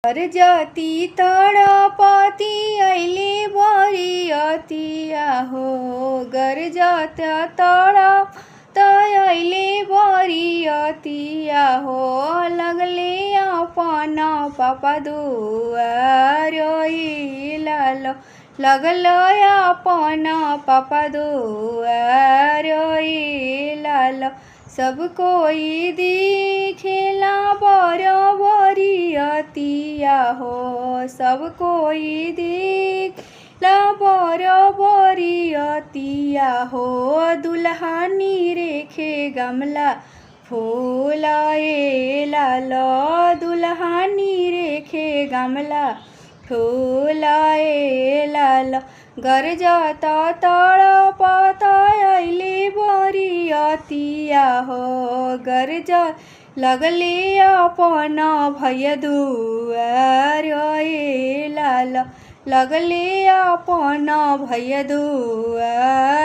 जति तडपति अहिले बरियतिया हो गरजत तडप अहिले बरियतिया हो लगले अपन पापा दुआर लाल लगल अपन पापा दुआर लाल सब कोई दिखेला बरियतिया हो सब कोई दिखला बरियतिया हो दुल्हनी रेखे गमला फूल लाल दुल्हनी रेखे गमला फूल लाल गरजत तडपत अहिले बरियतिया हो गरज लगले अपन भैया दुआर लाल लगले अपन भैया दुआर